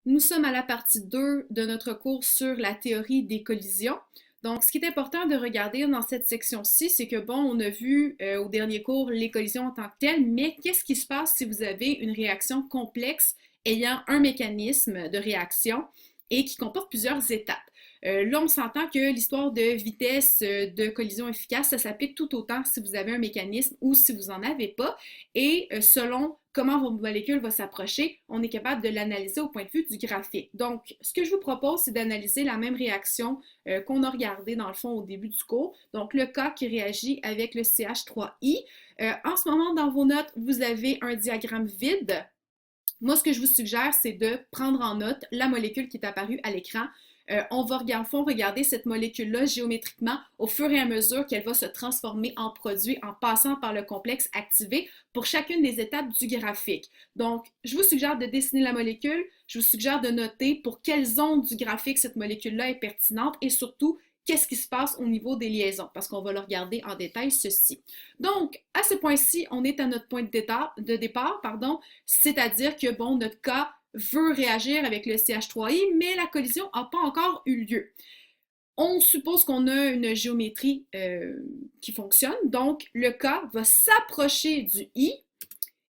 Nous sommes à la partie 2 de notre cours sur la théorie des collisions. Donc, ce qui est important de regarder dans cette section-ci, c'est que, bon, on a vu au dernier cours les collisions en tant que telles, mais qu'est-ce qui se passe si vous avez une réaction complexe ayant un mécanisme de réaction et qui comporte plusieurs étapes? Là, on s'entend que l'histoire de vitesse de collision efficace, ça s'applique tout autant si vous avez un mécanisme ou si vous n'en avez pas. Et selon comment vos molécules vont s'approcher, on est capable de l'analyser au point de vue du graphique. Donc, ce que je vous propose, c'est d'analyser la même réaction qu'on a regardée dans le fond au début du cours. Donc, le cas qui réagit avec le CH3I. En ce moment, dans vos notes, vous avez un diagramme vide. Moi, ce que je vous suggère, c'est de prendre en note la molécule qui est apparue à l'écran. On va regarder cette molécule-là géométriquement au fur et à mesure qu'elle va se transformer en produit en passant par le complexe activé pour chacune des étapes du graphique. Donc, je vous suggère de dessiner la molécule, je vous suggère de noter pour quelle zone du graphique cette molécule-là est pertinente et surtout, qu'est-ce qui se passe au niveau des liaisons, parce qu'on va le regarder en détail ceci. Donc, à ce point-ci, on est à notre point de départ, c'est-à-dire que, bon, notre cas veut réagir avec le CH3I, mais la collision n'a pas encore eu lieu. On suppose qu'on a une géométrie qui fonctionne, donc le K va s'approcher du I.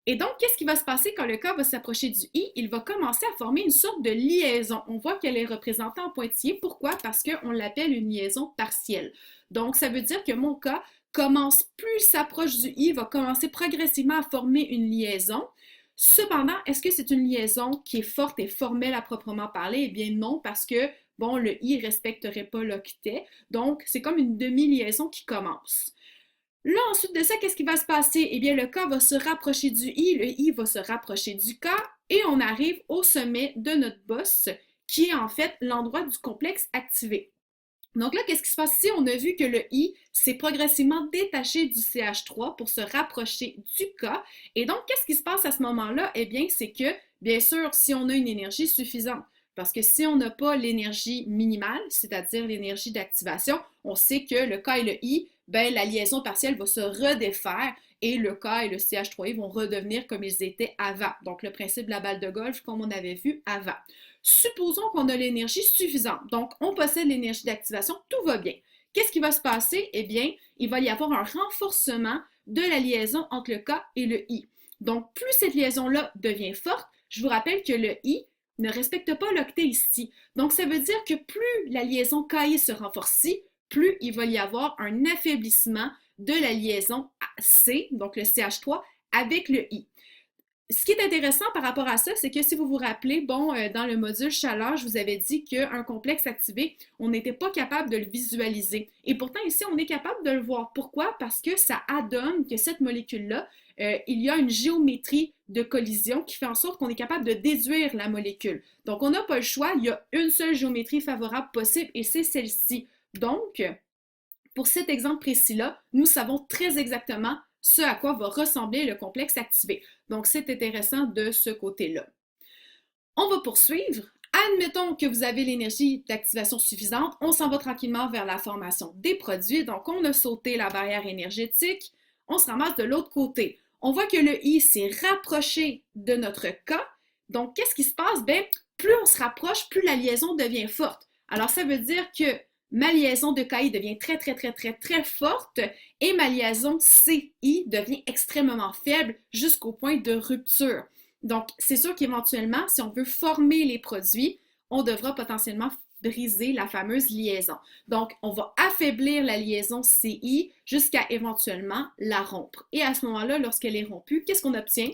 Et donc, qu'est-ce qui va se passer quand le K va s'approcher du I? Il va commencer à former une sorte de liaison. On voit qu'elle est représentée en pointillé. Pourquoi? Parce qu'on l'appelle une liaison partielle. Donc, ça veut dire que mon K commence, plus il s'approche du I, va commencer progressivement à former une liaison. Cependant, est-ce que c'est une liaison qui est forte et formelle à proprement parler? Eh bien non, parce que, bon, le I ne respecterait pas l'octet. Donc, c'est comme une demi-liaison qui commence. Là, ensuite de ça, qu'est-ce qui va se passer? Eh bien, le K va se rapprocher du I, le I va se rapprocher du K, et on arrive au sommet de notre bosse, qui est en fait l'endroit du complexe activé. Donc là, qu'est-ce qui se passe ici? On a vu que le I s'est progressivement détaché du CH3 pour se rapprocher du K. Et donc, qu'est-ce qui se passe à ce moment-là? Eh bien, c'est que, bien sûr, si on a une énergie suffisante, parce que si on n'a pas l'énergie minimale, c'est-à-dire l'énergie d'activation, on sait que le K et le I, ben, la liaison partielle va se redéfaire et le K et le CH3I vont redevenir comme ils étaient avant. Donc, le principe de la balle de golf, comme on avait vu avant. Supposons qu'on a l'énergie suffisante. Donc, on possède l'énergie d'activation, tout va bien. Qu'est-ce qui va se passer? Eh bien, il va y avoir un renforcement de la liaison entre le K et le I. Donc, plus cette liaison-là devient forte, je vous rappelle que le I ne respecte pas l'octet ici. Donc, ça veut dire que plus la liaison KI se renforce, plus il va y avoir un affaiblissement de la liaison C, donc le CH3, avec le I. Ce qui est intéressant par rapport à ça, c'est que si vous vous rappelez, bon, dans le module chaleur, je vous avais dit qu'un complexe activé, on n'était pas capable de le visualiser. Et pourtant, ici, on est capable de le voir. Pourquoi? Parce que ça adonne que cette molécule-là, il y a une géométrie de collision qui fait en sorte qu'on est capable de déduire la molécule. Donc, on n'a pas le choix, il y a une seule géométrie favorable possible et c'est celle-ci. Donc, pour cet exemple précis-là, nous savons très exactement ce à quoi va ressembler le complexe activé. Donc, c'est intéressant de ce côté-là. On va poursuivre. Admettons que vous avez l'énergie d'activation suffisante, on s'en va tranquillement vers la formation des produits. Donc, on a sauté la barrière énergétique, on se ramasse de l'autre côté. On voit que le I s'est rapproché de notre K. Donc, qu'est-ce qui se passe? Bien, plus on se rapproche, plus la liaison devient forte. Alors, ça veut dire que ma liaison de KI devient très, très, très, très, très forte et ma liaison CI devient extrêmement faible jusqu'au point de rupture. Donc, c'est sûr qu'éventuellement, si on veut former les produits, on devra potentiellement briser la fameuse liaison. Donc, on va affaiblir la liaison CI jusqu'à éventuellement la rompre. Et à ce moment-là, lorsqu'elle est rompue, qu'est-ce qu'on obtient?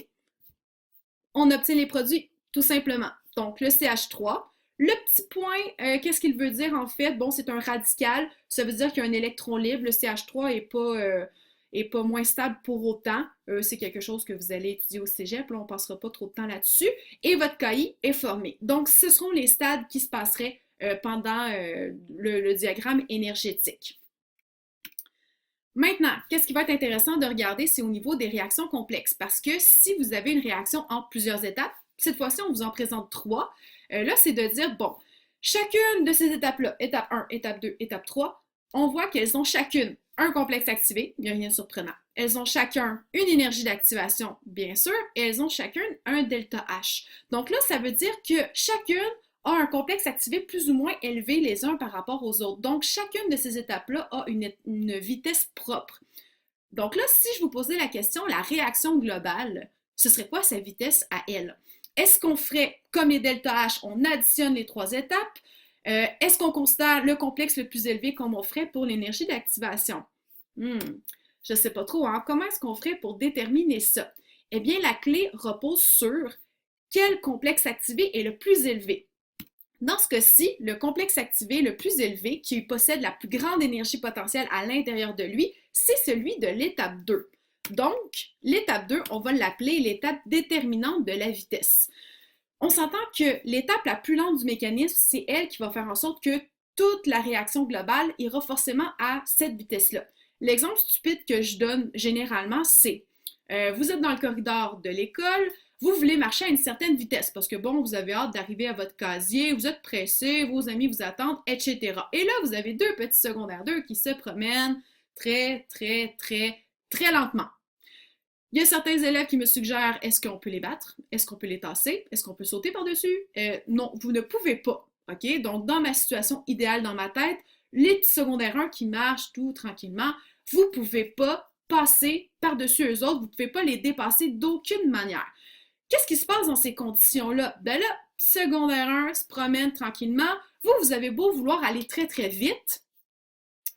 On obtient les produits tout simplement. Donc, le CH3. Le petit point, qu'est-ce qu'il veut dire en fait? Bon, c'est un radical. Ça veut dire qu'il y a un électron libre. Le CH3 est pas moins stable pour autant. C'est quelque chose que vous allez étudier au cégep. Là, on ne passera pas trop de temps là-dessus. Et votre KI est formé. Donc, ce seront les stades qui se passeraient pendant le diagramme énergétique. Maintenant, qu'est-ce qui va être intéressant de regarder, c'est au niveau des réactions complexes. Parce que si vous avez une réaction en plusieurs étapes, cette fois-ci, on vous en présente trois. Là, c'est de dire, bon, chacune de ces étapes-là, étape 1, étape 2, étape 3, on voit qu'elles ont chacune un complexe activé, il n'y a rien de surprenant. Elles ont chacun une énergie d'activation, bien sûr, et elles ont chacune un delta H. Donc là, ça veut dire que chacune a un complexe activé plus ou moins élevé les uns par rapport aux autres. Donc, chacune de ces étapes-là a une vitesse propre. Donc là, si je vous posais la question, la réaction globale, ce serait quoi sa vitesse à elle? Est-ce qu'on ferait comme les delta H, on additionne les trois étapes? Est-ce qu'on considère le complexe le plus élevé comme on ferait pour l'énergie d'activation? Je ne sais pas trop, hein? Comment est-ce qu'on ferait pour déterminer ça? Eh bien, la clé repose sur quel complexe activé est le plus élevé. Dans ce cas-ci, le complexe activé le plus élevé, qui possède la plus grande énergie potentielle à l'intérieur de lui, c'est celui de l'étape 2. Donc, l'étape 2, on va l'appeler l'étape déterminante de la vitesse. On s'entend que l'étape la plus lente du mécanisme, c'est elle qui va faire en sorte que toute la réaction globale ira forcément à cette vitesse-là. L'exemple stupide que je donne généralement, c'est vous êtes dans le corridor de l'école, vous voulez marcher à une certaine vitesse parce que, bon, vous avez hâte d'arriver à votre casier, vous êtes pressé, vos amis vous attendent, etc. Et là, vous avez deux petits secondaires 2 qui se promènent très lentement. Il y a certains élèves qui me suggèrent, est-ce qu'on peut les battre? Est-ce qu'on peut les tasser? Est-ce qu'on peut sauter par-dessus? Non, vous ne pouvez pas. OK? Donc, dans ma situation idéale dans ma tête, les petits secondaires 1 qui marchent tout tranquillement, vous ne pouvez pas passer par-dessus eux autres, vous ne pouvez pas les dépasser d'aucune manière. Qu'est-ce qui se passe dans ces conditions-là? Ben là, secondaire 1 se promène tranquillement, vous avez beau vouloir aller très vite,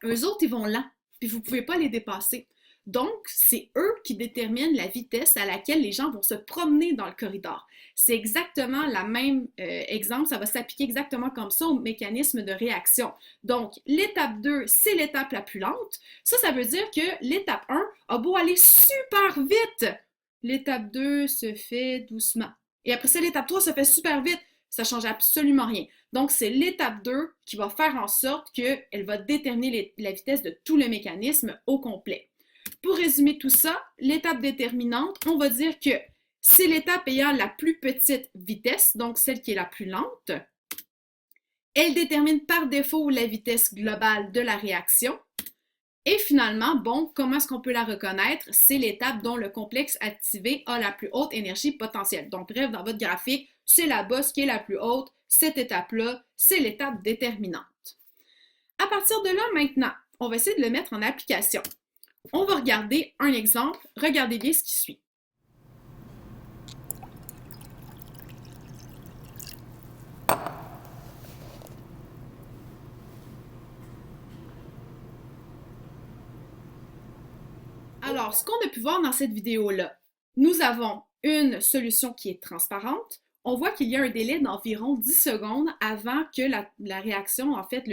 eux autres, ils vont lent, puis vous ne pouvez pas les dépasser. Donc, c'est eux qui déterminent la vitesse à laquelle les gens vont se promener dans le corridor. C'est exactement le même exemple, ça va s'appliquer exactement comme ça au mécanisme de réaction. Donc, l'étape 2, c'est l'étape la plus lente. Ça veut dire que l'étape 1 a beau aller super vite, l'étape 2 se fait doucement. Et après ça, l'étape 3 se fait super vite. Ça ne change absolument rien. Donc, c'est l'étape 2 qui va faire en sorte qu'elle va déterminer la vitesse de tout le mécanisme au complet. Pour résumer tout ça, l'étape déterminante, on va dire que c'est l'étape ayant la plus petite vitesse, donc celle qui est la plus lente. Elle détermine par défaut la vitesse globale de la réaction. Et finalement, bon, comment est-ce qu'on peut la reconnaître? C'est l'étape dont le complexe activé a la plus haute énergie potentielle. Donc, bref, dans votre graphique, c'est la bosse qui est la plus haute. Cette étape-là, c'est l'étape déterminante. À partir de là, maintenant, on va essayer de le mettre en application. On va regarder un exemple. Regardez bien ce qui suit. Alors, ce qu'on a pu voir dans cette vidéo-là, nous avons une solution qui est transparente. On voit qu'il y a un délai d'environ 10 secondes avant que la réaction, en fait,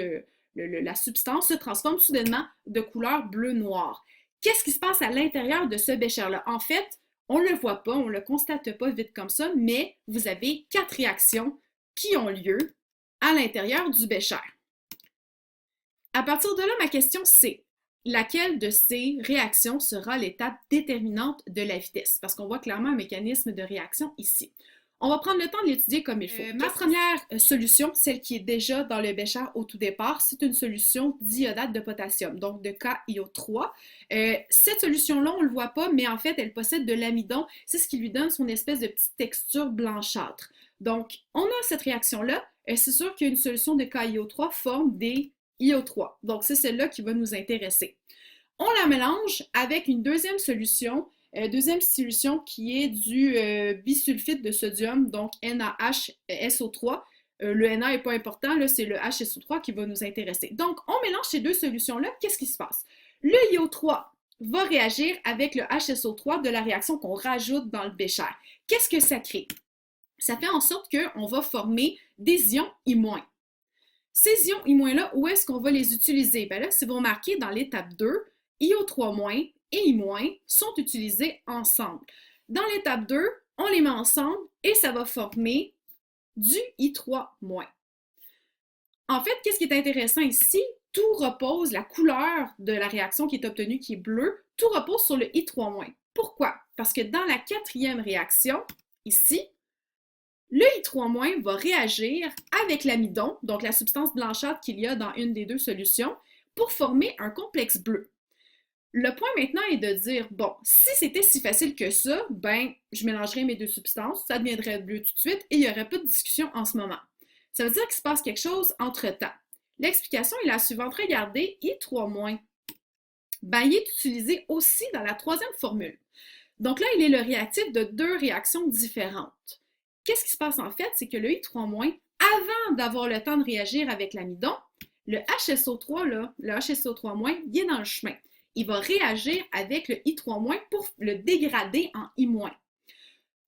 la substance se transforme soudainement de couleur bleu-noir. Qu'est-ce qui se passe à l'intérieur de ce bécher-là? En fait, on ne le voit pas, on ne le constate pas vite comme ça, mais vous avez 4 réactions qui ont lieu à l'intérieur du bécher. À partir de là, ma question c'est, laquelle de ces réactions sera l'étape déterminante de la vitesse? Parce qu'on voit clairement un mécanisme de réaction ici. On va prendre le temps de l'étudier comme il faut. Ma première solution, celle qui est déjà dans le bécher au tout départ, c'est une solution d'iodate de potassium, donc de KiO3. Cette solution-là, on ne le voit pas, mais en fait, elle possède de l'amidon. C'est ce qui lui donne son espèce de petite texture blanchâtre. Donc, on a cette réaction-là. C'est sûr qu'une solution de KiO3 forme des IO3. Donc, c'est celle-là qui va nous intéresser. On la mélange avec une deuxième solution qui est du bisulfite de sodium, donc NaHSO3. Le Na n'est pas important, là, c'est le HSO3 qui va nous intéresser. Donc, on mélange ces deux solutions-là, qu'est-ce qui se passe? Le IO3 va réagir avec le HSO3 de la réaction qu'on rajoute dans le bécher. Qu'est-ce que ça crée? Ça fait en sorte qu'on va former des ions I-. Ces ions I- là, où est-ce qu'on va les utiliser? Bien là, si vous remarquez, dans l'étape 2, IO3- et I- sont utilisés ensemble. Dans l'étape 2, on les met ensemble et ça va former du I3-. En fait, qu'est-ce qui est intéressant ici? Tout repose, la couleur de la réaction qui est obtenue, qui est bleue, tout repose sur le I3-. Pourquoi? Parce que dans la quatrième réaction, ici, le I3- va réagir avec l'amidon, donc la substance blanchâtre qu'il y a dans une des deux solutions, pour former un complexe bleu. Le point maintenant est de dire, bon, si c'était si facile que ça, ben, je mélangerais mes deux substances, ça deviendrait bleu tout de suite et il n'y aurait pas de discussion en ce moment. Ça veut dire qu'il se passe quelque chose entre-temps. L'explication est la suivante. Regardez, I3-, ben, il est utilisé aussi dans la troisième formule. Donc là, il est le réactif de deux réactions différentes. Qu'est-ce qui se passe en fait? C'est que le I3-, avant d'avoir le temps de réagir avec l'amidon, le HSO3, là, le HSO3-, il est dans le chemin. Il va réagir avec le I3- pour le dégrader en I-.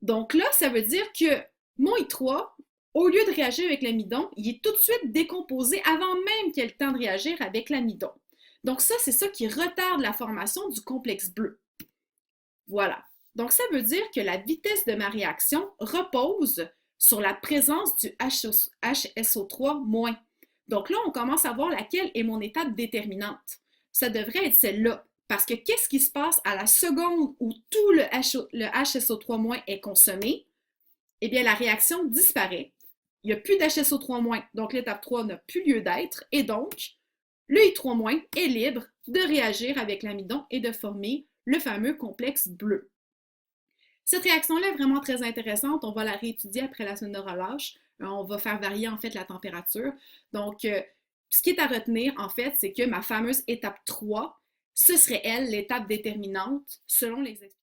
Donc là, ça veut dire que mon I3, au lieu de réagir avec l'amidon, il est tout de suite décomposé avant même qu'il ait le temps de réagir avec l'amidon. Donc ça, c'est ça qui retarde la formation du complexe bleu. Voilà. Donc ça veut dire que la vitesse de ma réaction repose sur la présence du HSO3-. Donc là, on commence à voir laquelle est mon étape déterminante. Ça devrait être celle-là. Parce que qu'est-ce qui se passe à la seconde où tout le HSO3- est consommé? Eh bien, la réaction disparaît. Il n'y a plus d'HSO3-, donc l'étape 3 n'a plus lieu d'être, et donc le I3- est libre de réagir avec l'amidon et de former le fameux complexe bleu. Cette réaction-là est vraiment très intéressante. On va la réétudier après la semaine de relâche. On va faire varier en fait la température. Donc, ce qui est à retenir en fait, c'est que ma fameuse étape 3, ce serait elle l'étape déterminante selon les explications.